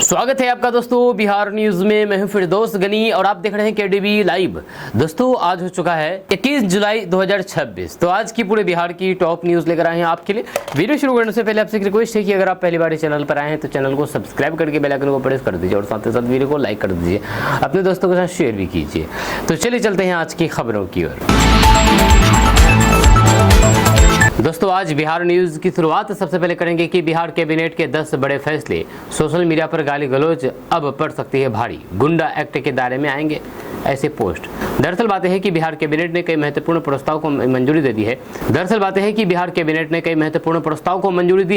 स्वागत है आपका दोस्तों बिहार न्यूज में। मैं हूं फिरदौस गनी और आप देख रहे हैं केडीबी लाइव। दोस्तों आज हो चुका है 21 जुलाई 2026। तो आज की पूरे बिहार की टॉप न्यूज लेकर आए हैं आपके लिए। वीडियो शुरू करने से पहले आपसे एक रिक्वेस्ट है कि अगर आप पहली बार इस चैनल पर आए हैं तो चैनल को सब्सक्राइब करके बेल आइकन को प्रेस कर दीजिए और साथ ही साथ वीडियो को लाइक कर दीजिए, अपने दोस्तों के साथ शेयर भी कीजिए। तो चलिए चलते हैं आज की खबरों की ओर। दोस्तों आज बिहार न्यूज की शुरुआत सबसे पहले करेंगे कि बिहार कैबिनेट के 10 बड़े फैसले, सोशल मीडिया पर गाली गलौज अब पड़ सकती है भारी, गुंडा एक्ट के दायरे में आएंगे ऐसे पोस्ट। दरअसल बातें हैं कि बिहार कैबिनेट ने कई महत्वपूर्ण प्रस्ताव को मंजूरी दे दी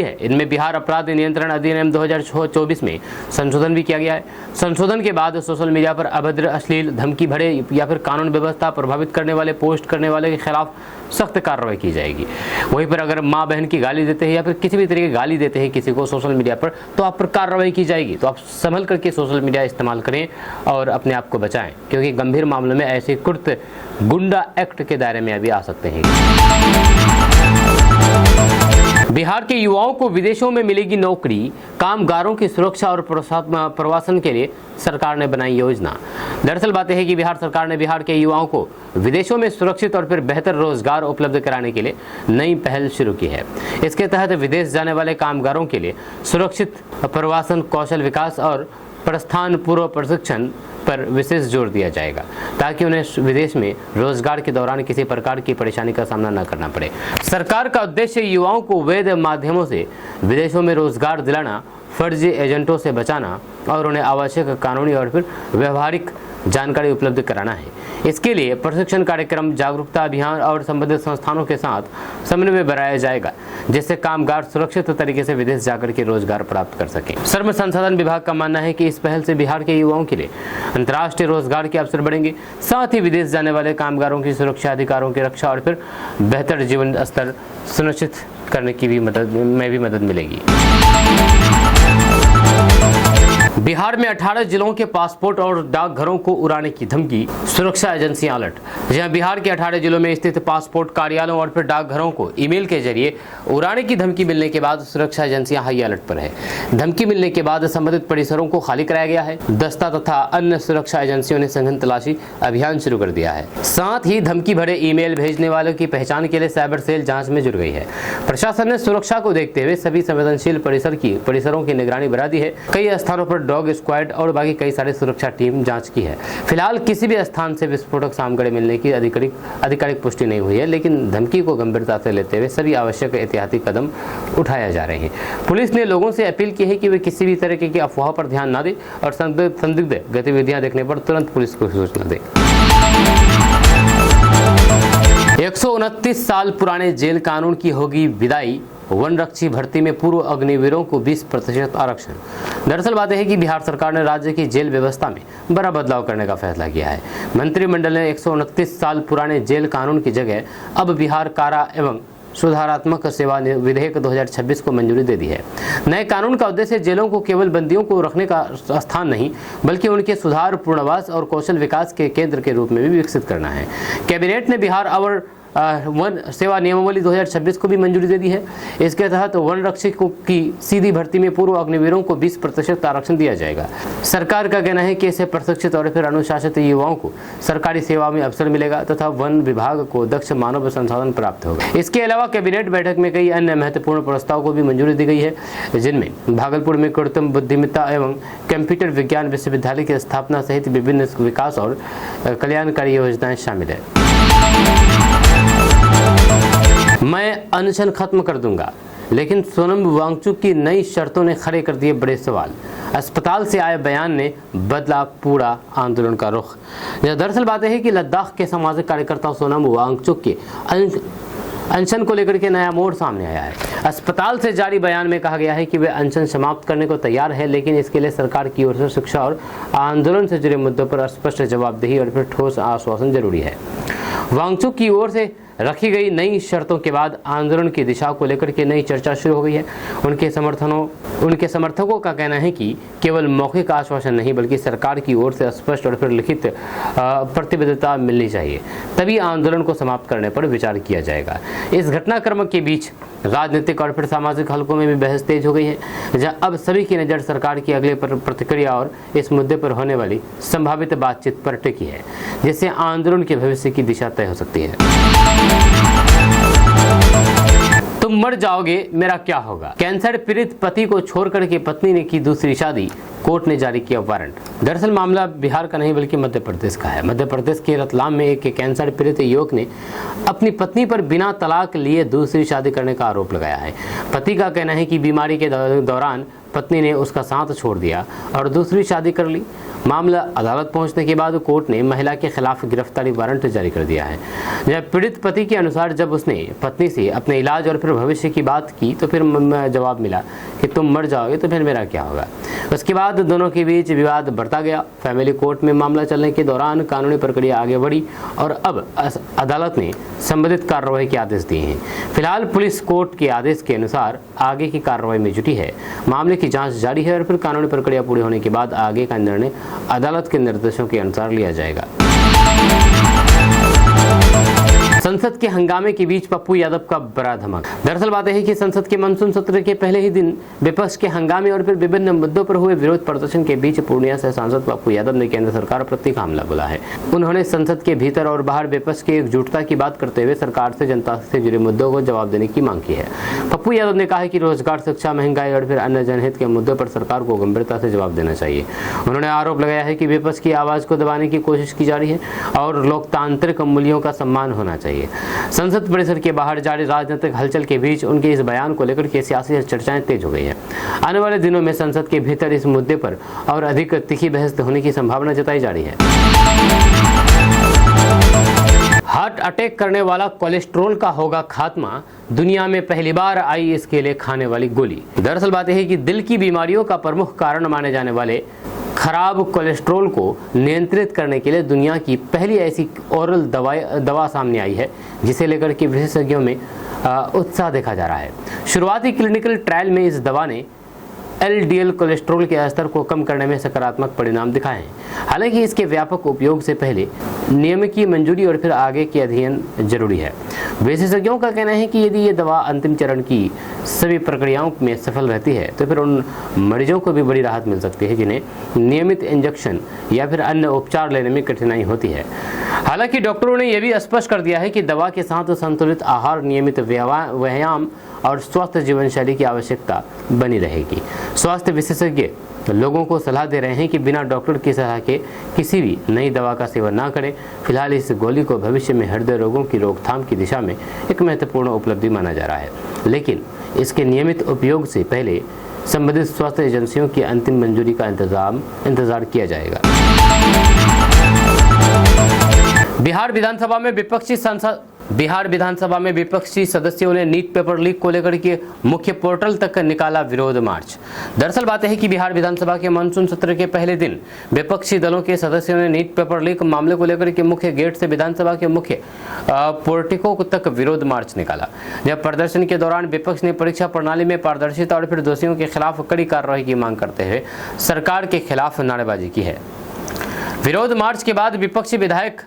है। इनमें बिहार अपराध नियंत्रण अधिनियम 2024 में संशोधन भी किया गया है। संशोधन के बाद सोशल मीडिया पर अभद्र, अश्लील, धमकी भरे या फिर कानून व्यवस्था प्रभावित करने वाले पोस्ट करने वाले के खिलाफ सख्त कार्रवाई की जाएगी। वहीं पर अगर माँ बहन की गाली देते हैं या फिर किसी भी तरीके की गाली देते हैं किसी को सोशल मीडिया पर, तो आप पर कार्रवाई की जाएगी। तो आप संभल करके सोशल मीडिया इस्तेमाल करें और अपने आप को बचाएं, क्योंकि गंभीर मामलों में ऐसे कुर्त गुंडा एक्ट के दायरे में अभी आ सकते हैं। बिहार के युवाओं को विदेशों में मिलेगी नौकरी, कामगारों की सुरक्षा और प्रवासन के लिए सरकार ने बनाई योजना। दरअसल बातें हैं कि बिहार सरकार ने बिहार के युवाओं को विदेशों में सुरक्षित और फिर बेहतर रोजगार उपलब्ध कराने के लिए नई पहल शुरू की है। इसके तहत विदेश जाने वाले कामगारों के लिए सुरक्षित प्रवासन, कौशल विकास और प्रस्थान पूर्व प्रशिक्षण पर विशेष जोर दिया जाएगा, ताकि उन्हें विदेश में रोजगार के दौरान किसी प्रकार की परेशानी का सामना न करना पड़े। सरकार का उद्देश्य युवाओं को वैध माध्यमों से विदेशों में रोजगार दिलाना, फर्जी एजेंटों से बचाना और उन्हें आवश्यक कानूनी और फिर व्यवहारिक जानकारी उपलब्ध कराना है। इसके लिए प्रशिक्षण कार्यक्रम, जागरूकता अभियान और संबंधित संस्थानों के साथ समन्वय बनाया जाएगा, जिससे कामगार सुरक्षित तरीके से विदेश जाकर के रोजगार प्राप्त कर सकें। श्रम संसाधन विभाग का मानना है कि इस पहल से बिहार के युवाओं के लिए अंतर्राष्ट्रीय रोजगार के अवसर बढ़ेंगे, साथ ही विदेश जाने वाले कामगारों की सुरक्षा, अधिकारों की रक्षा और फिर बेहतर जीवन स्तर सुनिश्चित करने की भी मदद मिलेगी। बिहार में 18 जिलों के पासपोर्ट और डाकघरों को उड़ाने की धमकी, सुरक्षा एजेंसियां अलर्ट। जहां बिहार के 18 जिलों में स्थित पासपोर्ट कार्यालयों और फिर डाकघरों को ईमेल के जरिए उड़ाने की धमकी मिलने के बाद सुरक्षा एजेंसियां हाई अलर्ट पर है। धमकी मिलने के बाद संबंधित परिसरों को खाली कराया गया है। दस्ता तथा अन्य सुरक्षा एजेंसियों ने सघन तलाशी अभियान शुरू कर दिया है। साथ ही धमकी भरे ईमेल भेजने वालों की पहचान के लिए साइबर सेल जाँच में जुट गई है। प्रशासन ने सुरक्षा को देखते हुए सभी संवेदनशील परिसरों की निगरानी बढ़ा दी है। कई स्थानों पर डॉग स्क्वाड और बाकी कई सारी सुरक्षा टीम जांच की है। फिलहाल किसी भी स्थान से विस्फोटक सामग्री मिलने की आधिकारिक पुष्टि नहीं हुई है, लेकिन धमकी को गंभीरता से लेते हुए सभी आवश्यक एहतियाती कदम उठाए जा रहे हैं। पुलिस ने लोगों से अपील की है कि वे किसी भी तरह की अफवाह पर ध्यान न दें और संदिग्ध गतिविधियां देखने पर तुरंत पुलिस को सूचना दें। 129 साल पुराने जेल कानून की होगी विदाई, वनरक्षी भर्ती में पूर्व अग्निवीरों को 20% आरक्षण। दरअसल बात है कि बिहार सरकार ने राज्य की जेल व्यवस्था में बड़ा बदलाव करने का फैसला किया है। मंत्रिमंडल ने 129 साल पुराने जेल कानून की जगह अब बिहार कारा एवं सुधारात्मक सेवा विधेयक 2026 को मंजूरी दे दी है। नए कानून का उद्देश्य जेलों को केवल बंदियों को रखने का स्थान नहीं, बल्कि उनके सुधार, पुनर्वास और कौशल विकास के केंद्र के रूप में भी विकसित करना है। कैबिनेट ने बिहार और वन सेवा नियमावली 2026 को भी मंजूरी दे दी है। इसके तहत वन रक्षकों की सीधी भर्ती में पूर्व अग्निवीरों को 20% आरक्षण दिया जाएगा। सरकार का कहना है कि इससे प्रशिक्षित और फिर अनुशासित युवाओं को सरकारी सेवा में अवसर मिलेगा तथा वन विभाग को दक्ष मानव संसाधन प्राप्त होगा। इसके अलावा कैबिनेट बैठक में कई अन्य महत्वपूर्ण प्रस्ताव को भी मंजूरी दी गई है, जिनमें भागलपुर में कृत्रिम बुद्धिमत्ता एवं कंप्यूटर विज्ञान विश्वविद्यालय की स्थापना सहित विभिन्न विकास और कल्याणकारी योजनाएं शामिल है। मैं अनशन खत्म कर दूंगा, लेकिन सोनम वांगचुक की नई शर्तों ने खड़े कर दिए बड़े सवाल। अस्पताल से आए बयान ने बदला पूरा आंदोलन का रुख। दरअसल बात है कि लद्दाख के सामाजिक कार्यकर्ता सोनम वांगचुक के अनशन को लेकर के नया मोड़ सामने आया है। अस्पताल से जारी बयान में कहा गया है कि वे अनशन समाप्त करने को तैयार है, लेकिन इसके लिए सरकार की ओर से शिक्षा और आंदोलन से जुड़े मुद्दों पर स्पष्ट जवाबदेही और फिर ठोस आश्वासन जरूरी है। वांगचुक की ओर से रखी गई नई शर्तों के बाद आंदोलन की दिशा को लेकर के नई चर्चा शुरू हो गई है। उनके समर्थकों का कहना है कि केवल मौखिक आश्वासन नहीं, बल्कि सरकार की ओर से स्पष्ट और फिर लिखित प्रतिबद्धता मिलनी चाहिए, तभी आंदोलन को समाप्त करने पर विचार किया जाएगा। इस घटनाक्रम के बीच राजनीतिक और फिर सामाजिक हलकों में भी बहस तेज हो गई है, जहां अब सभी की नज़र सरकार की अगले प्रतिक्रिया और इस मुद्दे पर होने वाली संभावित बातचीत पर टिकी है, जिससे आंदोलन के भविष्य की दिशा तय हो सकती है। तुम मर जाओगे, मेरा क्या होगा? कैंसर पीड़ित पति को छोड़कर के पत्नी ने की दूसरी शादी, कोर्ट ने जारी किया वारंट। दरअसल मामला बिहार का नहीं बल्कि मध्य प्रदेश का है। मध्य प्रदेश के रतलाम में एक कैंसर पीड़ित युवक ने अपनी पत्नी पर बिना तलाक लिए दूसरी शादी करने का आरोप लगाया है। पति का कहना है कि बीमारी के दौरान पत्नी ने उसका साथ छोड़ दिया और दूसरी शादी कर ली। मामला अदालत पहुंचने के बाद कोर्ट ने महिला के खिलाफ गिरफ्तारी वारंट जारी कर दिया है। जब पीड़ित पति के अनुसार जब उसने पत्नी से अपने इलाज और फिर भविष्य की बात की तो फिर जवाब मिला कि तुम मर जाओगे तो फिर मेरा क्या होगा। उसके बाद दोनों के बीच विवाद बढ़ता गया। फैमिली कोर्ट में मामला चलने के दौरान कानूनी प्रक्रिया आगे बढ़ी और अब अदालत ने संबंधित कार्रवाई के आदेश दिए हैं। फिलहाल पुलिस कोर्ट के आदेश के अनुसार आगे की कार्रवाई में जुटी है। मामले की जांच जारी है और फिर कानूनी प्रक्रिया पूरी होने के बाद आगे का निर्णय अदालत के निर्देशों के अनुसार लिया जाएगा। संसद के हंगामे के बीच पप्पू यादव का बड़ा धमाका। दरअसल बात है कि संसद के मानसून सत्र के पहले ही दिन विपक्ष के हंगामे और फिर विभिन्न मुद्दों पर हुए विरोध प्रदर्शन के बीच पूर्णिया से सांसद पप्पू यादव ने केंद्र सरकार पर तीखा हमला बोला है। उन्होंने संसद के भीतर और बाहर विपक्ष की एकजुटता की बात करते हुए सरकार से जनता से जुड़े मुद्दों को जवाब देने की मांग की है। पप्पू यादव ने कहा है कि रोजगार, शिक्षा, महंगाई और फिर अन्य जनहित के मुद्दों पर सरकार को गंभीरता से जवाब देना चाहिए। उन्होंने आरोप लगाया है कि विपक्ष की आवाज को दबाने की कोशिश की जा रही है और लोकतांत्रिक मूल्यों का सम्मान होना चाहिए। संसद परिसर के बाहर जारी राजनीतिक हलचल के बीच उनके इस बयान को लेकर के सियासी चर्चाएं तेज हो गई है। आने वाले दिनों में संसद के भीतर इस मुद्दे पर और अधिक तीखी बहस होने की संभावना जताई जा रही है। हार्ट अटैक करने वाला कोलेस्ट्रॉल का होगा खात्मा, दुनिया में पहली बार आई इसके लिए खाने वाली गोली। दरअसल बात यह है कि दिल की बीमारियों का प्रमुख कारण माने जाने वाले खराब कोलेस्ट्रॉल को नियंत्रित करने के लिए दुनिया की पहली ऐसी ओरल दवा सामने आई है, जिसे लेकर के विशेषज्ञों में उत्साह देखा जा रहा है। शुरुआती क्लिनिकल ट्रायल में इस दवा ने LDL कोलेस्ट्रॉल के स्तर को कम करने में सकारात्मक परिणाम दिखाए हैं। हालांकि इसके व्यापक उपयोग से पहले नियम की मंजूरी और फिर आगे के अध्ययन जरूरी है। विशेषज्ञों का कहना है कि यदि ये दवा अंतिम चरण की सभी प्रक्रियाओं में सफल रहती है तो फिर उन मरीजों को भी बड़ी राहत मिल सकती है जिन्हें नियमित इंजेक्शन या फिर अन्य उपचार लेने में कठिनाई होती है। हालांकि डॉक्टरों ने यह भी स्पष्ट कर दिया है कि दवा के साथ संतुलित आहार, नियमित व्यायाम और स्वस्थ जीवन शैली की आवश्यकता बनी रहेगी। स्वास्थ्य विशेषज्ञ लोगों को सलाह दे रहे हैं कि बिना डॉक्टर की सलाह के किसी भी नई दवा का सेवन ना करें। फिलहाल इस गोली को भविष्य में हृदय रोगों की रोकथाम की दिशा में एक महत्वपूर्ण उपलब्धि माना जा रहा है, लेकिन इसके नियमित उपयोग से पहले संबंधित स्वास्थ्य एजेंसियों की अंतिम मंजूरी का इंतजार किया जाएगा। बिहार विधानसभा में विपक्षी सदस्यों ने नीट पेपर लीक को लेकर के मुख्य पोर्टल तक निकाला विरोध मार्च। दरअसल बात है कि बिहार विधानसभा के मानसून सत्र के पहले दिन विपक्षी दलों के सदस्यों ने नीट पेपर लीक मामले को लेकर के मुख्य गेट से विधानसभा के मुख्य पोर्टिको तक विरोध मार्च निकाला। जब प्रदर्शन के दौरान विपक्ष ने परीक्षा प्रणाली में पारदर्शिता और फिर दोषियों के खिलाफ कड़ी कार्रवाई की मांग करते हुए सरकार के खिलाफ नारेबाजी की है। विरोध मार्च के बाद विपक्षी विधायक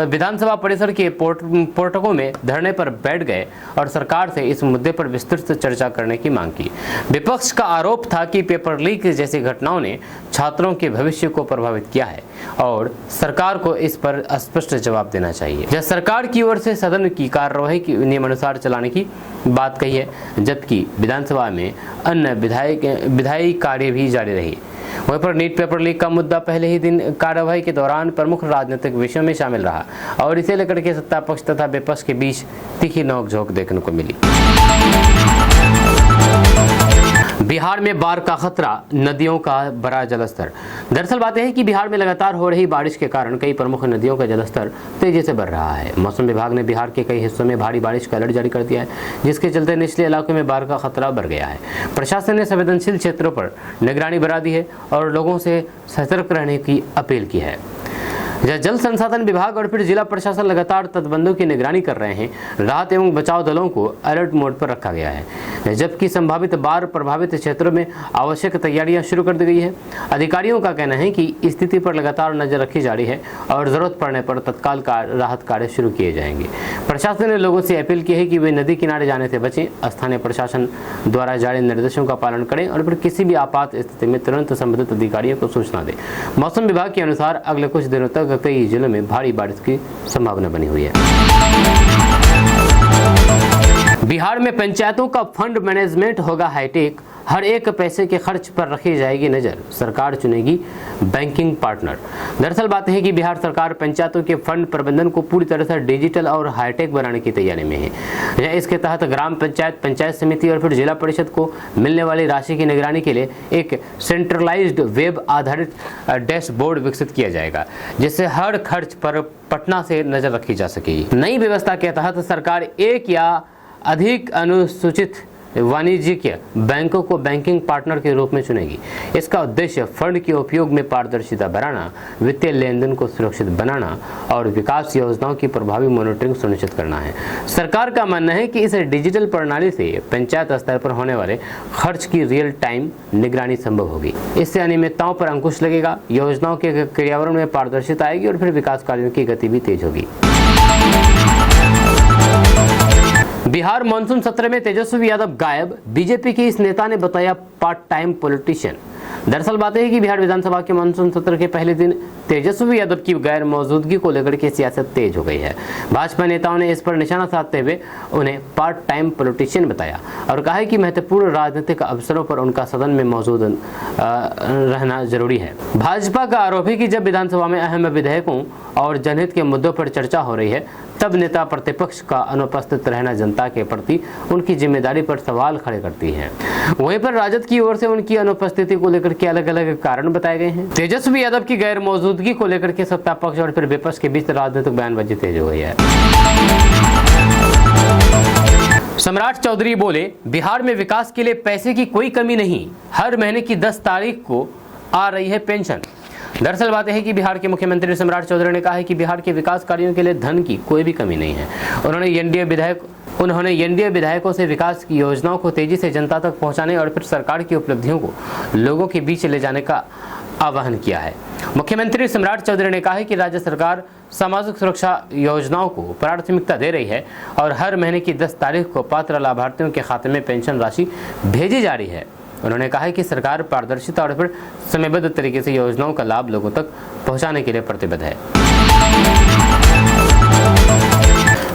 विधानसभा परिसर के पोर्टकों में धरने पर बैठ गए और सरकार से इस मुद्दे पर विस्तृत चर्चा करने की मांग की। विपक्ष का आरोप था कि पेपर लीक जैसी घटनाओं ने छात्रों के भविष्य को प्रभावित किया है और सरकार को इस पर स्पष्ट जवाब देना चाहिए। जब सरकार की ओर से सदन की कार्यवाही की नियमानुसार चलाने की बात कही है, जबकि विधानसभा में अन्य विधायी कार्य भी जारी रही। वहीं पर नीट पेपर लीक का मुद्दा पहले ही दिन कार्यवाही के दौरान प्रमुख राजनीतिक विषयों में शामिल रहा और इसे लेकर के सत्ता पक्ष तथा विपक्ष के बीच तीखी नोकझोंक देखने को मिली। बिहार में बाढ़ का खतरा, नदियों का बढ़ा जलस्तर। दरअसल बात यह है कि बिहार में लगातार हो रही बारिश के कारण कई प्रमुख नदियों का जलस्तर तेजी से बढ़ रहा है। मौसम विभाग ने बिहार के कई हिस्सों में भारी बारिश का अलर्ट जारी कर दिया है, जिसके चलते निचले इलाकों में बाढ़ का खतरा बढ़ गया है। प्रशासन ने संवेदनशील क्षेत्रों पर निगरानी बढ़ा दी है और लोगों से सतर्क रहने की अपील की है। जल संसाधन विभाग और फिर जिला प्रशासन लगातार तटबंधों की निगरानी कर रहे हैं। राहत एवं बचाव दलों को अलर्ट मोड पर रखा गया है, जबकि संभावित बाढ़ प्रभावित क्षेत्रों में आवश्यक तैयारियां शुरू कर दी गई है। अधिकारियों का कहना है कि स्थिति पर लगातार नजर रखी जा रही है और जरूरत पड़ने पर तत्काल राहत कार्य शुरू किए जाएंगे। प्रशासन ने लोगों से अपील की है कि वे नदी किनारे जाने से बचें, स्थानीय प्रशासन द्वारा जारी निर्देशों का पालन करें और फिर किसी भी आपात स्थिति में तुरंत संबंधित अधिकारियों को सूचना दें। मौसम विभाग के अनुसार अगले कुछ दिनों तक कई जिलों में भारी बारिश की संभावना बनी हुई है। बिहार में पंचायतों का फंड मैनेजमेंट होगा हाईटेक, हर एक पैसे के खर्च पर रखी जाएगी नजर, सरकार चुनेगी बैंकिंग पार्टनर। दरअसल बात है कि बिहार सरकार पंचायतों के फंड प्रबंधन को पूरी तरह से डिजिटल और हाईटेक बनाने की तैयारी में है। इसके तहत ग्राम पंचायत, पंचायत समिति और फिर जिला परिषद को मिलने वाली राशि की निगरानी के लिए एक सेंट्रलाइज्ड वेब आधारित डैशबोर्ड विकसित किया जाएगा, जिससे हर खर्च पर पटना से नजर रखी जा सकेगी। नई व्यवस्था के तहत सरकार एक या अधिक अनुसूचित वाणिज्यिक बैंकों को बैंकिंग पार्टनर के रूप में चुनेगी। इसका उद्देश्य फंड के उपयोग में पारदर्शिता बढ़ाना, वित्तीय लेन देन को सुरक्षित बनाना और विकास योजनाओं की प्रभावी मॉनिटरिंग सुनिश्चित करना है। सरकार का मानना है कि इस डिजिटल प्रणाली से पंचायत स्तर पर होने वाले खर्च की रियल टाइम निगरानी संभव होगी। इससे अनियमितताओं पर अंकुश लगेगा, योजनाओं के क्रियान्वयन में पारदर्शिता आएगी और फिर विकास कार्यों की गति भी तेज होगी। बिहार मानसून सत्र में तेजस्वी यादव गायब, बीजेपी के इस नेता ने बताया पार्ट टाइम पॉलिटिशियन। दरअसल बात है कि बिहार विधानसभा के मानसून सत्र के पहले दिन तेजस्वी यादव की गैर मौजूदगी को लेकर के सियासत तेज हो गई है। भाजपा नेताओं ने इस पर निशाना साधते हुए उन्हें पार्ट टाइम पॉलिटिशियन बताया और कहा है कि महत्वपूर्ण राजनीतिक अवसरों पर उनका सदन में मौजूद रहना जरूरी है। भाजपा का आरोप है कि जब विधानसभा में अहम विधेयकों और जनहित के मुद्दों पर चर्चा हो रही है, तब नेता प्रतिपक्ष का अनुपस्थित रहना जनता के प्रति उनकी जिम्मेदारी पर सवाल खड़े करती है। वहीं पर राजद की ओर से उनकी अनुपस्थिति को लेकर के अलग अलग कारण बताए गए हैं। तेजस्वी यादव की गैर मौजूदगी को लेकर के सत्ता पक्ष और फिर विपक्ष के बीच राजनीतिक बयानबाजी तेज हो गई है। सम्राट चौधरी बोले, बिहार में विकास के लिए पैसे की कोई कमी नहीं, हर महीने की 10 तारीख को आ रही है पेंशन। दरअसल बात है कि बिहार के मुख्यमंत्री सम्राट चौधरी ने कहा है कि बिहार के विकास कार्यों के लिए धन की कोई भी कमी नहीं है। उन्होंने एनडीए विधायकों से विकास की योजनाओं को तेजी से जनता तक पहुंचाने और फिर सरकार की उपलब्धियों को लोगों के बीच ले जाने का आह्वान किया है। मुख्यमंत्री सम्राट चौधरी ने कहा है कि राज्य सरकार सामाजिक सुरक्षा योजनाओं को प्राथमिकता दे रही है और हर महीने की 10 तारीख को पात्र लाभार्थियों के खाते में पेंशन राशि भेजी जा रही है। उन्होंने कहा है कि सरकार पारदर्शिता और फिर समयबद्ध तरीके से योजनाओं का लाभ लोगों तक पहुंचाने के लिए प्रतिबद्ध है।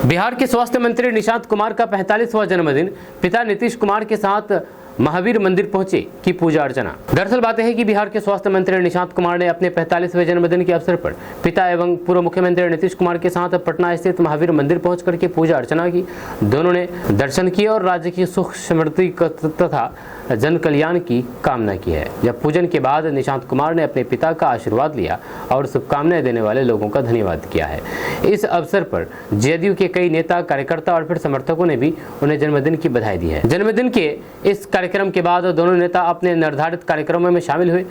बिहार के स्वास्थ्य मंत्री निशांत कुमार का 45वां जन्मदिन, पिता नीतीश कुमार के साथ महावीर मंदिर पहुंचे की पूजा अर्चना। दरअसल बात है कि बिहार के स्वास्थ्य मंत्री निशांत कुमार ने अपने 45वें जन्मदिन के अवसर पर पिता एवं पूर्व मुख्यमंत्री नीतीश कुमार के साथ पटना स्थित महावीर मंदिर पहुंच करके पूजा अर्चना की। दोनों ने दर्शन किए और राज्य की सुख समृद्धि तथा जन कल्याण की कामना की है। जब पूजन के बाद निशांत कुमार ने अपने पिता का आशीर्वाद लिया और शुभकामनाएं देने वाले लोगों का धन्यवाद किया है। इस अवसर पर जेडीयू के कई नेता, कार्यकर्ता और फिर समर्थकों ने भी उन्हें जन्मदिन की बधाई दी है। जन्मदिन के इस कार्यक्रम के बाद दोनों नेता अपने निर्धारित कार्यक्रमों में शामिल हुए।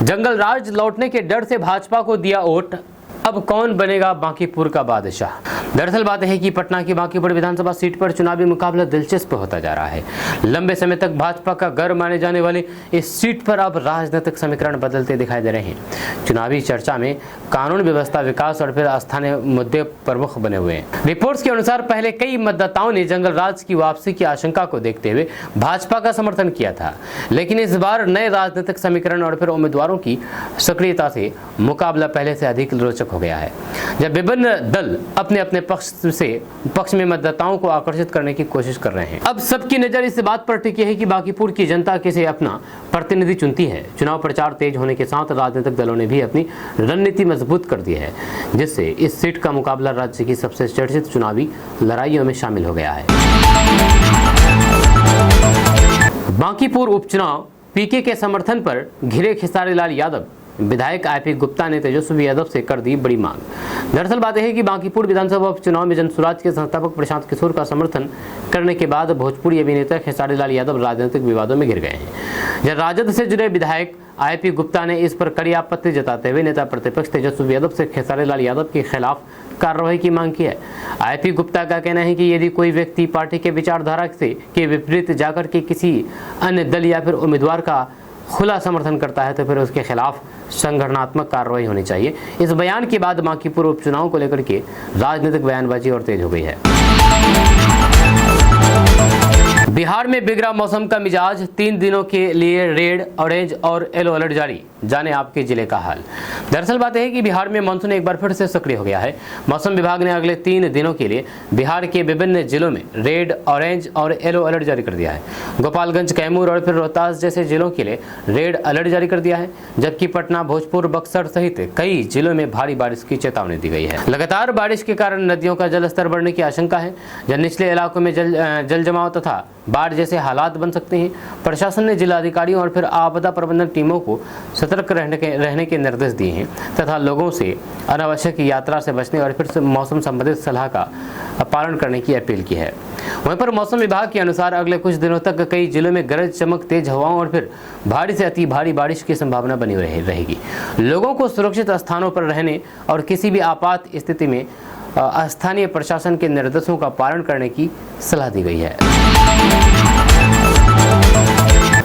जंगल राज लौटने के डर से भाजपा को दिया वोट, अब कौन बनेगा बांकीपुर का बादशाह। दरअसल बात है कि पटना की बांकीपुर विधानसभा सीट पर चुनावी मुकाबला दिलचस्प होता जा रहा है। लंबे समय तक भाजपा का गढ़ माने जाने वाली इस सीट पर अब राजनीतिक समीकरण बदलते दिखाई दे रहे हैं। चुनावी चर्चा में कानून व्यवस्था, विकास और फिर स्थानीय मुद्दे प्रमुख बने हुए हैं। रिपोर्ट्स के अनुसार पहले कई मतदाताओं ने जंगल राज की वापसी की आशंका को देखते हुए भाजपा का समर्थन किया था, लेकिन इस बार नए राजनीतिक समीकरण और फिर उम्मीदवारों की सक्रियता से मुकाबला पहले से अधिक रोचक हो गया है। जब विभिन्न दल अपने अपने पक्ष में मतदाताओं को आकर्षित करने की कोशिश कर रहे हैं। अब सबकी नजर इस बात पर टिकी है कि बांकीपुर की जनता किसे अपना प्रतिनिधि चुनती है। चुनाव प्रचार तेज होने के साथ राजनीतिक दलों ने भी अपनी रणनीति मजबूत कर दी है, जिससे इस सीट का मुकाबला राज्य की सबसे चर्चित चुनावी लड़ाइयों में शामिल हो गया है। बांकीपुर उपचुनाव, पीके के समर्थन पर घिरे खेसारी लाल यादव। विधायक आईपी गुप्ता ने तेजस्वी यादव से कर दी बड़ी मांग। दरअसल बात है कि बांकीपुर विधानसभा उपचुनाव में जनसुराज के संस्थापक प्रशांत किशोर का समर्थन करने के बाद भोजपुरी अभिनेता खेसारी लाल यादव राजनीतिक विवादों में घिर गए हैं। जब राजद से जुड़े विधायक आईपी गुप्ता ने इस पर कड़ी आपत्ति जताते हुए नेता प्रतिपक्ष तेजस्वी यादव से खेसारी लाल यादव के खिलाफ कार्रवाई की मांग की है। आईपी गुप्ता का कहना है कि यदि कोई व्यक्ति पार्टी के विचारधारा से के विपरीत जाकर के किसी अन्य दल या फिर उम्मीदवार का खुला समर्थन करता है तो फिर उसके खिलाफ संगठनात्मक कार्रवाई होनी चाहिए। इस बयान के बाद बांकीपुर उपचुनाव को लेकर के राजनीतिक बयानबाजी और तेज हो गई है। बिहार में बिगड़ा मौसम का मिजाज, 3 दिनों के लिए रेड, ऑरेंज और येलो अलर्ट जारी। जाने आपके जिले का हाल। दरअसल बात है कि बिहार में मानसून एक बार फिर से सक्रिय हो गया है। मौसम विभाग ने अगले 3 दिनों के लिए बिहार के विभिन्न जिलों में रेड, ऑरेंज और येलो अलर्ट जारी कर दिया है। गोपालगंज, कैमूर और फिर रोहतास जैसे जिलों के लिए रेड अलर्ट जारी कर दिया है, जबकि पटना, भोजपुर, बक्सर सहित कई जिलों में भारी बारिश की चेतावनी दी गई है। लगातार बारिश के कारण नदियों का जलस्तर बढ़ने की आशंका है, जब निचले इलाकों में जल जमाव तथा बाढ़ जैसे हालात बन सकते हैं। प्रशासन ने जिलाधिकारियों और फिर आपदा प्रबंधन टीमों को सतर्क रहने के निर्देश दिए हैं तथा लोगों से अनावश्यक यात्रा से बचने और फिर मौसम संबंधित सलाह का पालन करने की अपील की है। वहीं पर मौसम विभाग के अनुसार अगले कुछ दिनों तक कई जिलों में गरज चमक, तेज हवाओं और फिर भारी से अति भारी बारिश की संभावना बनी रहेगी। लोगों को सुरक्षित स्थानों पर रहने और किसी भी आपात स्थिति में स्थानीय प्रशासन के निर्देशों का पालन करने की सलाह दी गई है।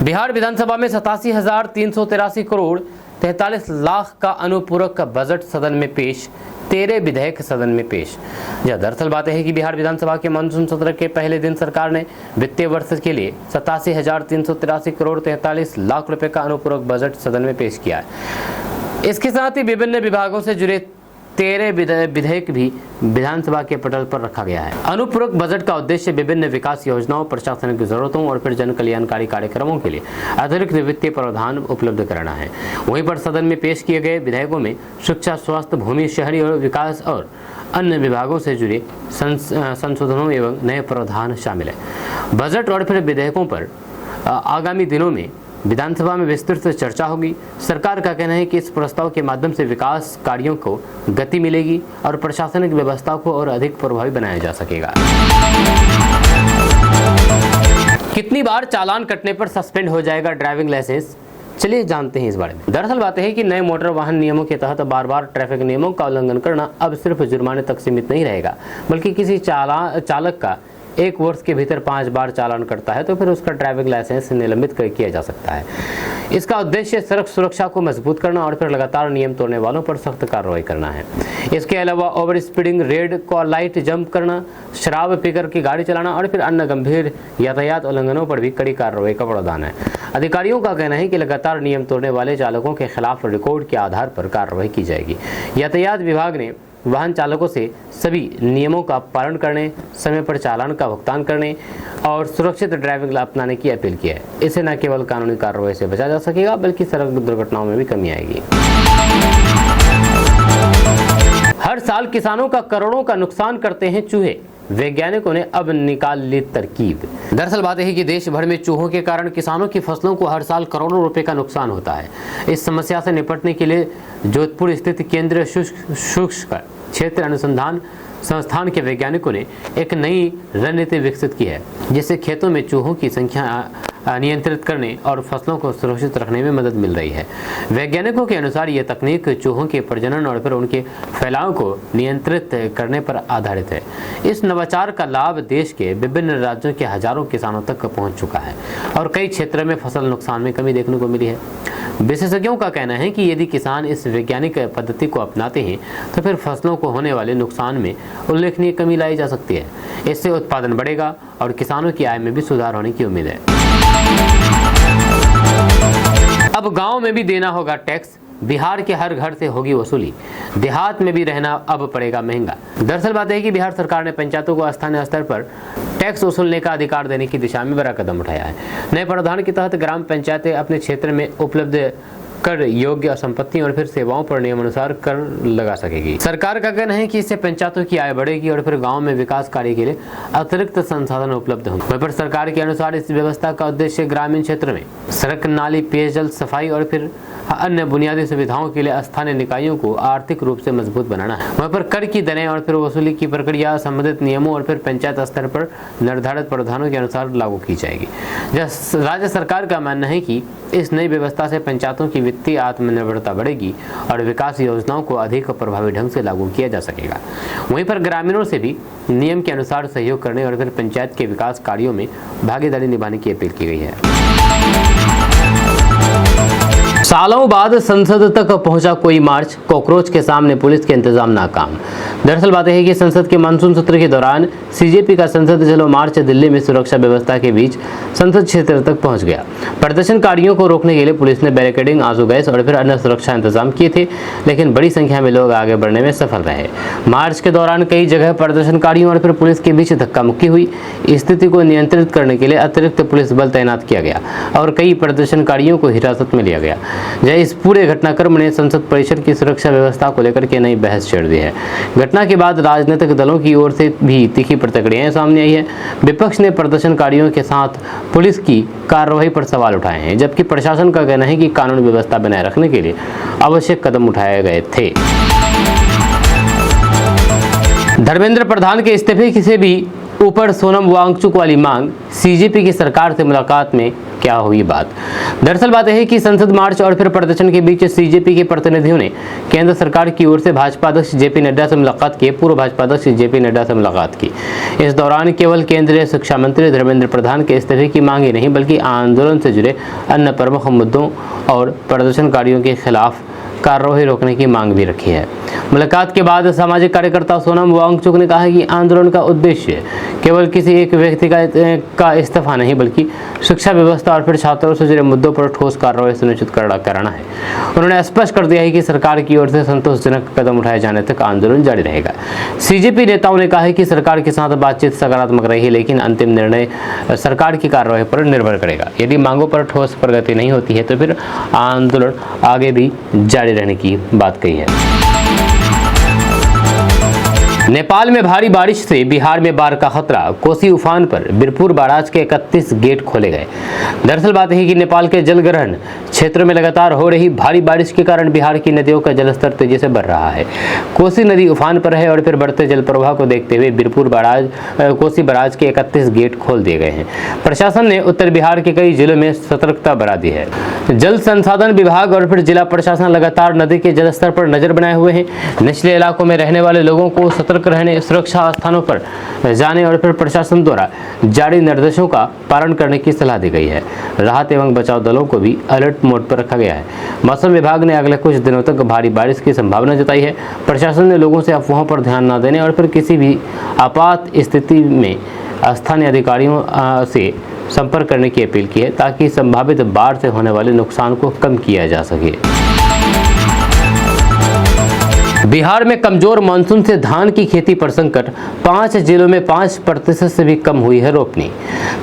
बिहार विधानसभा में 87,383 करोड़ 43 लाख का अनुपूरक बजट सदन में पेश, 13 विधेयक सदन में पेश। दरअसल बात है कि बिहार विधानसभा के मानसून सत्र के पहले दिन सरकार ने वित्तीय वर्ष के लिए 87,383 करोड़ 43 लाख रुपए का अनुपूरक बजट सदन में पेश किया है। इसके साथ ही विभिन्न विभागों से जुड़े 13 विधेयक भी विधानसभा के पटल पर रखा गया है। अनुपूरक बजट का उद्देश्य विभिन्न विकास योजनाओं, प्रशासन की जरूरतों और फिर जन कल्याणकारी कार्यक्रमों के लिए अतिरिक्त वित्तीय प्रावधान उपलब्ध कराना है। वहीं पर सदन में पेश किए गए विधेयकों में शिक्षा, स्वास्थ्य, भूमि, शहरी और विकास और अन्य विभागों से जुड़े संशोधनों एवं नए प्रावधान शामिल है। बजट और फिर विधेयकों पर आगामी दिनों में विधानसभा में विस्तृत चर्चा होगी। सरकार का कहना है कि इस प्रस्ताव के माध्यम से विकास कार्यों को गति मिलेगी और प्रशासनिक व्यवस्था को और अधिक प्रभावी बनाया जा सकेगा। कितनी बार चालान कटने पर सस्पेंड हो जाएगा ड्राइविंग लाइसेंस, चलिए जानते हैं इस बारे में। दरअसल बात है कि नए मोटर वाहन नियमों के तहत बार बार ट्रैफिक नियमों का उल्लंघन करना अब सिर्फ जुर्माने तक सीमित नहीं रहेगा, बल्कि किसी चालक का 1 वर्ष के भीतर 5 बार चालान करता है तो फिर उसका ड्राइविंग लाइसेंस निलंबित किया जा सकता है। इसका उद्देश्य सड़क सुरक्षा को मजबूत करना और फिर लगातार नियम तोड़ने वालों पर सख्त कार्रवाई करना है। इसके अलावा over speeding, red light jump करना, शराब पीकर की गाड़ी चलाना और फिर अन्य गंभीर यातायात उल्लंघनों पर भी कड़ी कार्रवाई का प्रावधान है। अधिकारियों का कहना है कि लगातार नियम तोड़ने वाले चालकों के खिलाफ रिकॉर्ड के आधार पर कार्रवाई की जाएगी। यातायात विभाग ने वाहन चालकों से सभी नियमों का पालन करने, समय पर चालान का भुगतान करने और सुरक्षित ड्राइविंग अपनाने की अपील की है। इससे न केवल कानूनी कार्रवाई से बचा जा सकेगा बल्कि सड़क दुर्घटनाओं में भी कमी आएगी। हर साल किसानों का करोड़ों का नुकसान करते हैं चूहे, वैज्ञानिकों ने अब निकाल ली तरकीब। दरअसल बात है कि देश भर में चूहों के कारण किसानों की फसलों को हर साल करोड़ों रुपए का नुकसान होता है। इस समस्या से निपटने के लिए जोधपुर स्थित केंद्रीय शुष्क क्षेत्र अनुसंधान संस्थान के वैज्ञानिकों ने एक नई रणनीति विकसित की है, जिससे खेतों में चूहों की संख्या नियंत्रित करने और फसलों को सुरक्षित रखने में मदद मिल रही है। वैज्ञानिकों के अनुसार यह तकनीक चूहों के प्रजनन और फिर उनके फैलाव को नियंत्रित करने पर आधारित है। इस नवाचार का लाभ देश के विभिन्न राज्यों के हजारों किसानों तक पहुंच चुका है और कई क्षेत्रों में फसल नुकसान में कमी देखने को मिली है। विशेषज्ञों का कहना है कि यदि किसान इस वैज्ञानिक पद्धति को अपनाते हैं तो फिर फसलों को होने वाले नुकसान में उल्लेखनीय कमी लाई जा सकती है। इससे उत्पादन बढ़ेगा और किसानों की आय में भी सुधार होने की उम्मीद है। अब गांव में भी देना होगा टैक्स, बिहार के हर घर से होगी वसूली, देहात में भी रहना अब पड़ेगा महंगा। दरअसल बात है कि बिहार सरकार ने पंचायतों को स्थानीय स्तर पर टैक्स वसूलने का अधिकार देने की दिशा में बड़ा कदम उठाया है। नए प्रावधान के तहत ग्राम पंचायतें अपने क्षेत्र में उपलब्ध कर योग्य संपत्ति और फिर सेवाओं पर नियमानुसार कर लगा सकेगी। सरकार का कहना है कि इससे पंचायतों की आय बढ़ेगी और फिर गांव में विकास कार्य के लिए अतिरिक्त संसाधन उपलब्ध होंगे। वहीं पर सरकार के अनुसार इस व्यवस्था का उद्देश्य ग्रामीण क्षेत्र में सड़क, नाली, पेयजल, सफाई और फिर अन्य बुनियादी सुविधाओं के लिए स्थानीय निकायों को आर्थिक रूप से मजबूत बनाना है। वहीं पर कर की दरें और फिर वसूली की प्रक्रिया संबंधित नियमों और फिर पंचायत स्तर पर निर्धारित प्रावधानों के अनुसार लागू की जाएगी। राज्य सरकार का मानना है कि इस नई व्यवस्था से पंचायतों की वित्तीय आत्मनिर्भरता बढ़ेगी और विकास योजनाओं को अधिक प्रभावी ढंग से लागू किया जा सकेगा। वहीं पर ग्रामीणों से भी नियम के अनुसार सहयोग करने और फिर पंचायत के विकास कार्यों में भागीदारी निभाने की अपील की गई है। सालों बाद संसद तक पहुंचा कोई मार्च, कॉकरोच के सामने पुलिस के इंतजाम नाकाम। दरअसल बात यह है कि संसद के मानसून सत्र के दौरान सीजेपी का संसद चलो मार्च दिल्ली में सुरक्षा व्यवस्था के बीच संसद क्षेत्र तक पहुंच गया। प्रदर्शनकारियों को रोकने के लिए पुलिस ने बैरिकेडिंग, आंसू गैस और फिर अन्य सुरक्षा इंतजाम किए थे, लेकिन बड़ी संख्या में लोग आगे बढ़ने में सफल रहे। मार्च के दौरान कई जगह प्रदर्शनकारियों और फिर पुलिस के बीच धक्का मुक्की हुई। स्थिति को नियंत्रित करने के लिए अतिरिक्त पुलिस बल तैनात किया गया और कई प्रदर्शनकारियों को हिरासत में लिया गया। इस पूरे घटनाक्रम ने संसद परिसर की सुरक्षा व्यवस्था को लेकर के नई बहस छेड़ दी है। घटना के बाद राजनीतिक दलों की ओर से भी तीखी प्रतिक्रियाएं सामने आई है। विपक्ष ने प्रदर्शनकारियों के साथ पुलिस की कार्रवाई पर सवाल उठाए हैं, जबकि प्रशासन का कहना है कि कानून व्यवस्था बनाए रखने के लिए आवश्यक कदम उठाए गए थे। धर्मेंद्र प्रधान के इस्तीफे से भी ऊपर सोनम वांगचुक वाली मांग, सीजेपी की सरकार से मुलाकात में क्या हुई बात। दरअसल बात यह है कि संसद मार्च और फिर प्रदर्शन के बीच सीजेपी के प्रतिनिधियों ने केंद्र सरकार की ओर से भाजपा अध्यक्ष जेपी नड्डा से मुलाकात की, पूर्व भाजपा अध्यक्ष जेपी नड्डा से मुलाकात की। इस दौरान केवल केंद्रीय शिक्षा मंत्री धर्मेंद्र प्रधान के इस्तीफे की मांग ही नहीं, बल्कि आंदोलन से जुड़े अन्य प्रमुख मुद्दों और प्रदर्शनकारियों के खिलाफ कार्रवाई रोकने की मांग भी रखी है। मुलाकात के बाद सामाजिक कार्यकर्ता सोनम वांगचुक ने कहा कि आंदोलन का उद्देश्य केवल किसी एक व्यक्ति का इस्तीफा नहीं, बल्कि शिक्षा व्यवस्था और फिर छात्रों से जुड़े मुद्दों पर ठोस कार्रवाई सुनिश्चित करना है। उन्होंने स्पष्ट कर दिया है कि सरकार की ओर से संतोषजनक कदम उठाए जाने तक आंदोलन जारी रहेगा। सीजेपी नेताओं ने कहा है कि सरकार के साथ बातचीत सकारात्मक रही, लेकिन अंतिम निर्णय सरकार की कार्रवाई पर निर्भर करेगा। यदि मांगों पर ठोस प्रगति नहीं होती है तो फिर आंदोलन आगे भी जारी रहने की बात कही है। नेपाल में भारी बारिश से बिहार में बाढ़ का खतरा, कोसी उफान पर बीरपुर बाराज के 31 गेट खोले गए। दरअसल बात है कि नेपाल के जलग्रहण क्षेत्र में लगातार हो रही भारी बारिश के कारण बिहार की नदियों का जलस्तर तेजी से बढ़ रहा है। कोसी नदी उफान पर है और फिर बढ़ते जल प्रवाह को देखते हुए बीरपुर कोसी बराज के 31 गेट खोल दिए गए हैं। प्रशासन ने उत्तर बिहार के कई जिलों में सतर्कता बढ़ा दी है। जल संसाधन विभाग और फिर जिला प्रशासन लगातार नदी के जलस्तर पर नजर बनाए हुए हैं। निचले इलाकों में रहने वाले लोगों को सतर्क रहने, सुरक्षा स्थानों पर जाने और फिर प्रशासन द्वारा जारी निर्देशों का पालन करने की सलाह दी गई है। राहत एवं बचाव दलों को भी अलर्ट मोड पर रखा गया है। मौसम विभाग ने अगले कुछ दिनों तक भारी बारिश की संभावना जताई है। प्रशासन ने लोगों से अफवाहों पर ध्यान न देने और फिर किसी भी आपात स्थिति में स्थानीय अधिकारियों से संपर्क करने की अपील की है, ताकि संभावित बाढ़ से होने वाले नुकसान को कम किया जा सके। बिहार में कमजोर मानसून से धान की खेती पर संकट, 5 जिलों में 5% से भी कम हुई है रोपनी।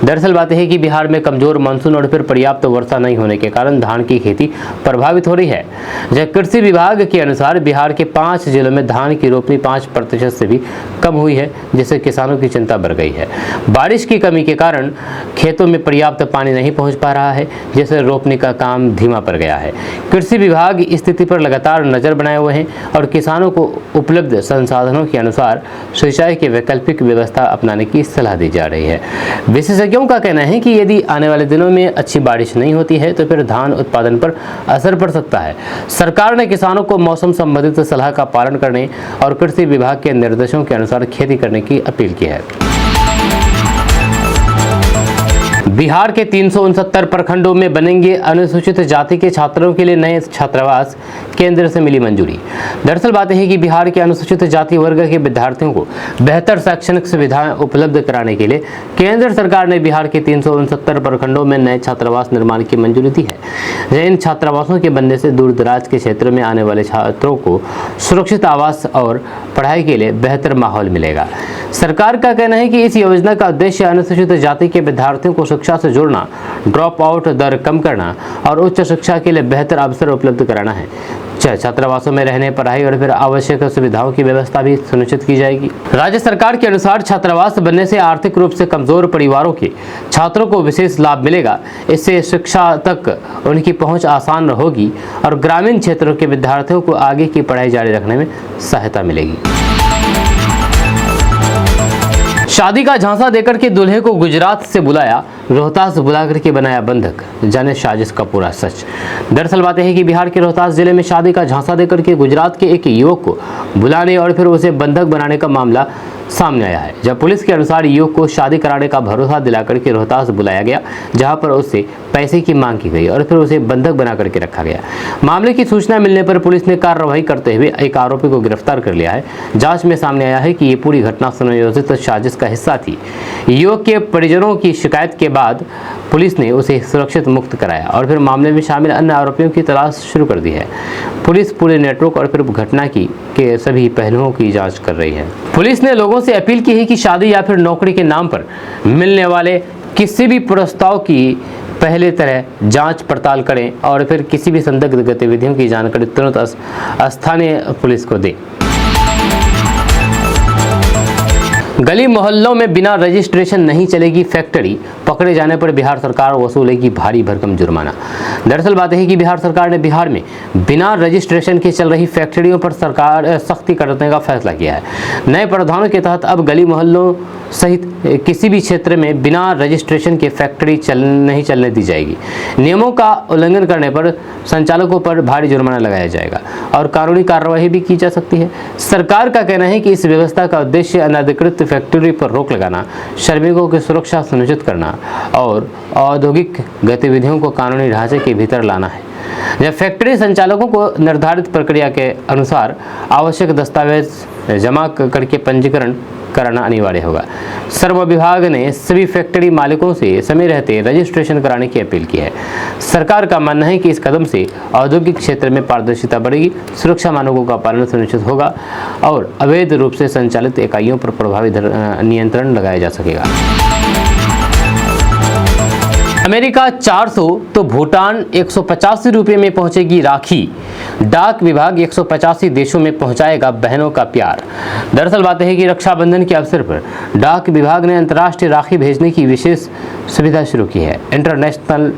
दरअसल बात है कि बिहार में कमजोर मानसून और फिर पर्याप्त वर्षा नहीं होने के कारण धान की खेती प्रभावित हो रही है। जब कृषि विभाग के अनुसार बिहार के 5 जिलों में धान की रोपनी 5% से भी कम हुई है, जिससे किसानों की चिंता बढ़ गई है। बारिश की कमी के कारण खेतों में पर्याप्त पानी नहीं पहुंच पा रहा है, जिससे रोपनी का काम धीमा पड़ गया है। कृषि विभाग स्थिति पर लगातार नजर बनाए हुए हैं और किसानों को उपलब्ध संसाधनों के अनुसार सिंचाई की वैकल्पिक व्यवस्था अपनाने की सलाह दी जा रही है। विशेषज्ञों का कहना है कि यदि आने वाले दिनों में अच्छी बारिश नहीं होती है तो फिर धान उत्पादन पर असर पड़ सकता है। सरकार ने किसानों को मौसम संबंधित सलाह का पालन करने और कृषि विभाग के निर्देशों के अनुसार खेती करने की अपील की है। बिहार के 369 प्रखंडों में बनेंगे अनुसूचित जाति के छात्रों के लिए नए छात्रावास, केंद्र से मिली मंजूरी। दरअसल बात है कि बिहार के अनुसूचित जाति वर्ग के विद्यार्थियों को बेहतर शैक्षणिक सुविधाएं उपलब्ध कराने के लिए केंद्र सरकार ने बिहार के 369 प्रखंडों में नए छात्रावास निर्माण की मंजूरी दी है। इन छात्रावासों के बनने से दूर दराज के क्षेत्र में आने वाले छात्रों को सुरक्षित आवास और पढ़ाई के लिए बेहतर माहौल मिलेगा। सरकार का कहना है कि इस योजना का उद्देश्य अनुसूचित जाति के विद्यार्थियों को शिक्षा से जोड़ना, ड्रॉप आउट दर कम करना और उच्च शिक्षा के लिए बेहतर अवसर उपलब्ध कराना है। छात्रावासों में रहने, पढ़ाई और फिर आवश्यक सुविधाओं की व्यवस्था भी सुनिश्चित की जाएगी। राज्य सरकार के अनुसार छात्रावास बनने से आर्थिक रूप से कमजोर परिवारों के छात्रों को विशेष लाभ मिलेगा। इससे शिक्षा तक उनकी पहुंच आसान होगी और ग्रामीण क्षेत्रों के विद्यार्थियों को आगे की पढ़ाई जारी रखने में सहायता मिलेगी। शादी का झांसा देकर के दूल्हे को गुजरात से बुलाया, रोहतास बुला करके बनाया बंधक, जाने साजिश का पूरा सच। दरअसल बात है कि बिहार के रोहतास जिले में शादी का झांसा देकर के गुजरात के एक युवक को बुलाने और फिर उसे बंधक बनाने का मामला सामने आया है। जब पुलिस के अनुसार युवक को शादी कराने का भरोसा दिलाकर के रोहतास बुलाया गया, जहां पर उससे पैसे की मांग की गई और फिर उसे बंधक बना करके रखा गया। मामले की सूचना मिलने पर पुलिस ने कार्रवाई करते हुए एक आरोपी को गिरफ्तार कर लिया है। जांच में सामने आया है कि ये पूरी घटना सुनियोजित साजिश का हिस्सा थी। युवक के परिजनों की शिकायत के बाद पुलिस ने उसे सुरक्षित मुक्त कराया और फिर मामले में शामिल अन्य आरोपियों की तलाश शुरू कर दी है। पुलिस पूरे नेटवर्क और फिर घटना के सभी पहलुओं की जांच कर रही है। पुलिस ने लोगों से अपील की है कि शादी या फिर नौकरी के नाम पर मिलने वाले किसी भी प्रस्ताव की पहले तरह जांच पड़ताल करें और फिर किसी भी संदिग्ध गतिविधियों की जानकारी तुरंत स्थानीय पुलिस को दें। गली मोहल्लों में बिना रजिस्ट्रेशन नहीं चलेगी फैक्ट्री, पकड़े जाने पर बिहार सरकार वसूलेगी भारी भरकम जुर्माना। दरअसल बात है कि बिहार सरकार ने बिहार में बिना रजिस्ट्रेशन के चल रही फैक्ट्रियों पर सख्ती करने का फैसला किया है। नए प्रावधानों के तहत अब गली मोहल्लों सहित किसी भी क्षेत्र में बिना रजिस्ट्रेशन के फैक्ट्री नहीं चलने दी जाएगी। नियमों का उल्लंघन करने पर संचालकों पर भारी जुर्माना लगाया जाएगा और कानूनी कार्रवाई भी की जा सकती है। सरकार का कहना है कि इस व्यवस्था का उद्देश्य अनधिकृत फैक्ट्री पर रोक लगाना, श्रमिकों की सुरक्षा सुनिश्चित करना और औद्योगिक गतिविधियों को कानूनी ढांचे के भीतर लाना है। जब फैक्ट्री संचालकों को निर्धारित प्रक्रिया के अनुसार आवश्यक दस्तावेज जमा करके पंजीकरण कराना अनिवार्य होगा। श्रम विभाग ने सभी फैक्ट्री मालिकों से समय रहते रजिस्ट्रेशन कराने की अपील की है। सरकार का मानना है कि इस कदम से औद्योगिक क्षेत्र में पारदर्शिता बढ़ेगी, सुरक्षा मानकों का पालन सुनिश्चित होगा और अवैध रूप से संचालित इकाइयों पर प्रभावी नियंत्रण लगाया जा सकेगा। अमेरिका 400 तो भूटान 185 रुपये में पहुंचेगी राखी। डाक विभाग 185 देशों में पहुंचाएगा बहनों का प्यार। दरअसल बात है कि रक्षाबंधन के अवसर पर डाक विभाग ने अंतर्राष्ट्रीय राखी भेजने की विशेष सुविधा शुरू की है। इंटरनेशनल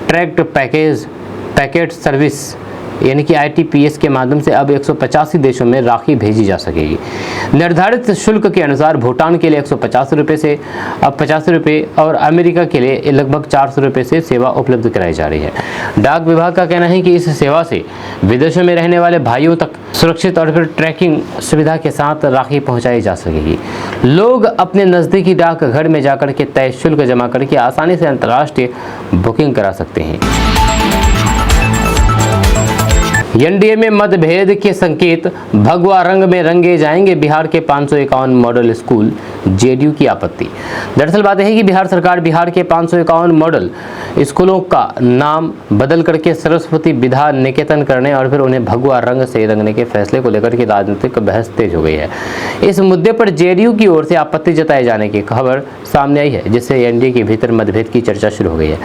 ट्रैक्ड पैकेट सर्विस यानी कि ITPS के माध्यम से अब 185 देशों में राखी भेजी जा सकेगी। निर्धारित शुल्क के अनुसार भूटान के लिए 150 रुपये से अब 50 रुपये और अमेरिका के लिए लगभग 400 रुपये से सेवा उपलब्ध कराई जा रही है। डाक विभाग का कहना है कि इस सेवा से विदेशों में रहने वाले भाइयों तक सुरक्षित और फिर ट्रैकिंग सुविधा के साथ राखी पहुँचाई जा सकेगी। लोग अपने नज़दीकी डाक घर में जाकर के तय शुल्क जमा करके आसानी से अंतर्राष्ट्रीय बुकिंग करा सकते हैं। एनडीए में मतभेद के संकेत, भगवा रंग में रंगे जाएंगे बिहार के 551 मॉडल स्कूल, जेडीयू की आपत्ति। दरअसल बात है कि बिहार सरकार बिहार के 551 मॉडल स्कूलों का नाम बदल करके सरस्वती विद्या निकेतन करने और फिर उन्हें भगवा रंग से रंगने के फैसले को लेकर के राजनीतिक बहस तेज हो गई है। इस मुद्दे पर जेडीयू की ओर से आपत्ति जताए जाने की खबर सामने आई है, जिससे एनडीए के भीतर मतभेद की चर्चा शुरू हो गई है।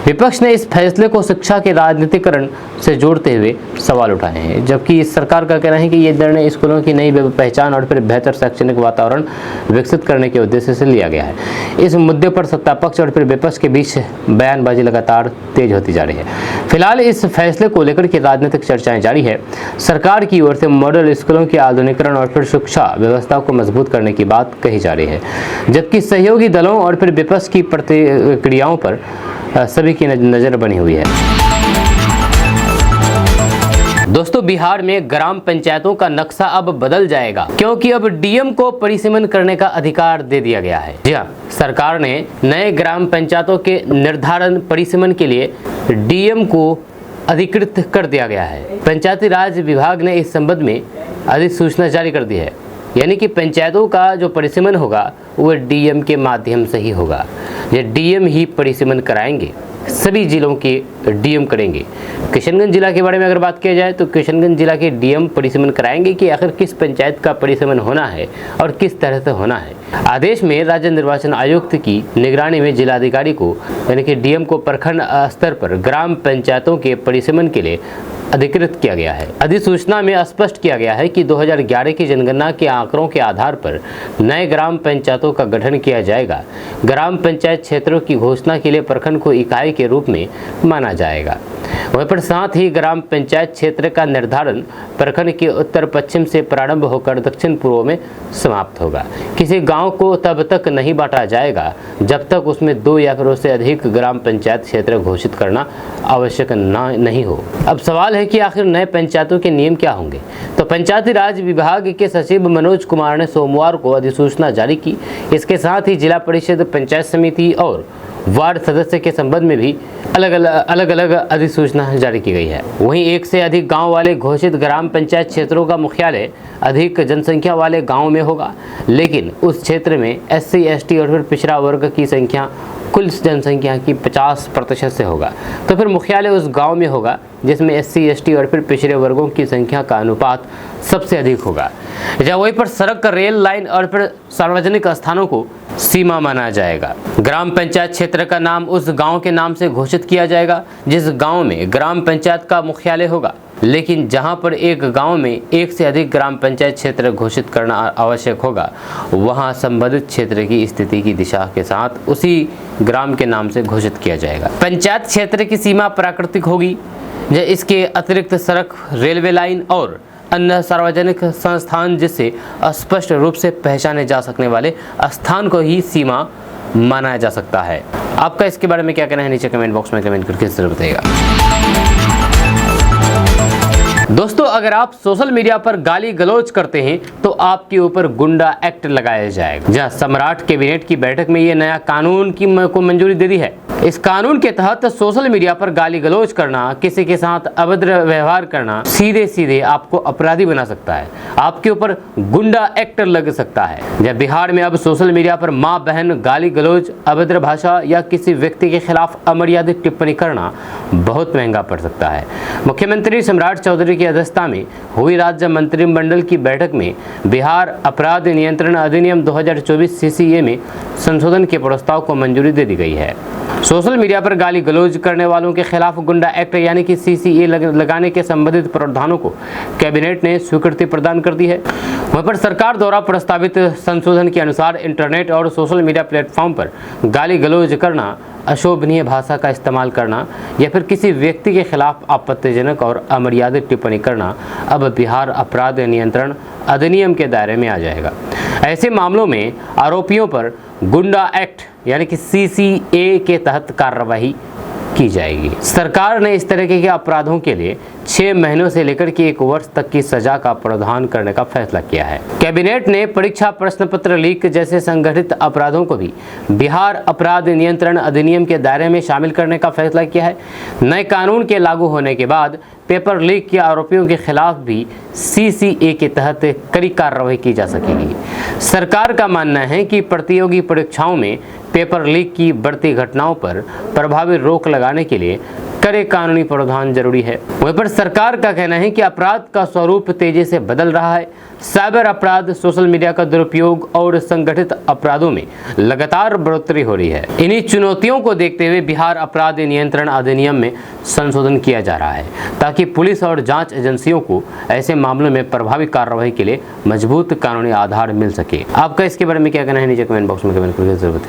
विपक्ष ने इस फैसले को शिक्षा के राजनीतिकरण से जोड़ते हुए सवाल उठाए हैं, जबकि सरकार का कहना है कि ये निर्णय स्कूलों की नई पहचान और फिर बेहतर शैक्षणिक वातावरण विकसित करने के उद्देश्य से लिया गया है। इस मुद्दे पर सत्ता पक्ष और फिर विपक्ष के बीच बयानबाजी लगातार तेज होती जा रही है। फिलहाल इस फैसले को लेकर के राजनीतिक चर्चाएं जारी है। सरकार की ओर से मॉडल स्कूलों के आधुनिकीकरण और फिर शिक्षा व्यवस्था को मजबूत करने की बात कही जा रही है, जबकि सहयोगी दलों और फिर विपक्ष की प्रतिक्रियाओं पर सभी की नजर बनी हुई है। दोस्तों, बिहार में ग्राम पंचायतों का नक्शा अब बदल जाएगा, क्योंकि अब डीएम को परिसीमन करने का अधिकार दे दिया गया है। जी हाँ, सरकार ने नए ग्राम पंचायतों के निर्धारण परिसीमन के लिए डीएम को अधिकृत कर दिया गया है। पंचायती राज विभाग ने इस संबंध में अधिसूचना जारी कर दी है, यानी कि पंचायतों का जो परिसीमन होगा वह डीएम के माध्यम से ही होगा। ये डीएम ही परिसीमन कराएंगे, सभी जिलों के डीएम करेंगे। किशनगंज जिला के बारे में अगर बात किया जाए तो किशनगंज जिला के डीएम परिसीमन कराएंगे कि आखिर किस पंचायत का परिसीमन होना है और किस तरह से होना है। आदेश में राज्य निर्वाचन आयुक्त की निगरानी में जिलाधिकारी को यानी कि डीएम को प्रखंड स्तर पर ग्राम पंचायतों के परिसीमन के लिए अधिकृत किया गया है। अधिसूचना में स्पष्ट किया गया है कि 2011 की जनगणना के आंकड़ों के आधार पर नए ग्राम पंचायतों का गठन किया जाएगा। ग्राम पंचायत क्षेत्रों की घोषणा के लिए प्रखंड को इकाई के रूप में माना जाएगा। वहीं पर साथ ही ग्राम पंचायत क्षेत्र का निर्धारण प्रखंड के उत्तर पश्चिम से प्रारंभ होकर दक्षिण पूर्व में समाप्त होगा। किसी गांव को तब तक नहीं बांटा जाएगा जब तक उसमें 2 या फिर उससे अधिक ग्राम पंचायत क्षेत्र घोषित करना आवश्यक नहीं हो। अब सवाल है कि आखिर नए पंचायतों के नियम क्या होंगे। तो पंचायती राज विभाग के सचिव मनोज कुमार ने सोमवार को अधिसूचना जारी की। इसके साथ ही जिला परिषद, पंचायत समिति और वार्ड सदस्य के संबंध में भी अलग अलग अधिसूचना जारी की गई है। वहीं 1 से अधिक गांव वाले घोषित ग्राम पंचायत क्षेत्रों का मुख्यालय अधिक जनसंख्या वाले गांव में होगा, लेकिन उस क्षेत्र में SC, ST और फिर पिछड़ा वर्ग की संख्या कुल जनसंख्या की 50% से होगा। तो फिर मुख्यालय उस गांव में होगा जिसमें SC, ST और फिर पिछड़े वर्गों की संख्या का अनुपात सबसे अधिक होगा। जहाँ वहीं पर सड़क, रेल लाइन और फिर सार्वजनिक स्थानों को सीमा माना जाएगा। ग्राम पंचायत क्षेत्र का नाम उस गांव के नाम से घोषित किया जाएगा जिस गांव में ग्राम पंचायत का मुख्यालय होगा, लेकिन जहां पर एक गांव में 1 से अधिक ग्राम पंचायत क्षेत्र घोषित करना आवश्यक होगा, वहां संबंधित क्षेत्र की स्थिति की दिशा के साथ उसी ग्राम के नाम से घोषित किया जाएगा। पंचायत क्षेत्र की सीमा प्राकृतिक होगी। इसके अतिरिक्त सड़क, रेलवे लाइन और अन्य सार्वजनिक संस्थान जिससे स्पष्ट रूप से पहचाने जा सकने वाले स्थान को ही सीमा माना जा सकता है। आपका इसके बारे में क्या कहना है, नीचे कमेंट बॉक्स में कमेंट करके जरूर बताइएगा। दोस्तों, अगर आप सोशल मीडिया पर गाली गलौज करते हैं तो आपके ऊपर गुंडा एक्ट लगाया जाएगा। जहां सम्राट कैबिनेट की बैठक में ये नया कानून को मंजूरी दे दी है। इस कानून के तहत सोशल मीडिया पर गाली गलौज करना, किसी के साथ अभद्र व्यवहार करना सीधे आपको अपराधी बना सकता है। आपके ऊपर गुंडा एक्ट लग सकता है। जब बिहार में अब सोशल मीडिया पर मां, बहन, गाली गलौज, अभद्र भाषा या किसी व्यक्ति के खिलाफ अमर्यादित टिप्पणी करना बहुत महंगा पड़ सकता है। मुख्यमंत्री सम्राट चौधरी की अध्यक्षता में हुई राज्य मंत्रिमंडल की बैठक में बिहार अपराध नियंत्रण अधिनियम 2024 CCA में संशोधन के प्रस्ताव को मंजूरी दे दी गई है। सोशल मीडिया पर गाली गलौज करने वालों के खिलाफ गुंडा एक्ट यानी कि CCA लगाने के संबंधित प्रावधानों को कैबिनेट ने स्वीकृति प्रदान कर दी है। वहीं पर सरकार द्वारा प्रस्तावित संशोधन के अनुसार इंटरनेट और सोशल मीडिया प्लेटफॉर्म पर गाली गलौज करना, अशोभनीय भाषा का इस्तेमाल करना या फिर किसी व्यक्ति के खिलाफ आपत्तिजनक और अमर्यादित टिप्पणी करना अब बिहार अपराध नियंत्रण अधिनियम के दायरे में आ जाएगा। ऐसे मामलों में आरोपियों पर गुंडा एक्ट यानी कि CCA के तहत कार्रवाई की जाएगी। सरकार ने इस तरह के अपराधों के लिए 6 महीनों से लेकर के 1 वर्ष तक की सजा का प्रावधान करने का फैसला किया है। कैबिनेट ने परीक्षा प्रश्न पत्र लीक जैसे संगठित अपराधों को भी बिहार अपराध नियंत्रण अधिनियम के दायरे में शामिल करने का फैसला किया है। नए कानून के लागू होने के बाद पेपर लीक के आरोपियों के खिलाफ भी CCA के तहत कड़ी कार्रवाई की जा सकेगी। सरकार का मानना है कि प्रतियोगी परीक्षाओं में पेपर लीक की बढ़ती घटनाओं पर प्रभावी रोक लगाने के लिए कड़े कानूनी प्रावधान जरूरी है। वहीं पर सरकार का कहना है कि अपराध का स्वरूप तेजी से बदल रहा है। साइबर अपराध, सोशल मीडिया का दुरुपयोग और संगठित अपराधों में लगातार बढ़ोतरी हो रही है। इन्हीं चुनौतियों को देखते हुए बिहार अपराध नियंत्रण अधिनियम में संशोधन किया जा रहा है ताकि पुलिस और जांच एजेंसियों को ऐसे मामलों में प्रभावी कार्रवाई के लिए मजबूत कानूनी आधार मिल सके। आपका इसके बारे में क्या कहना है, नीचे कमेंट बॉक्स में कमेंट करके जरूर बताइए।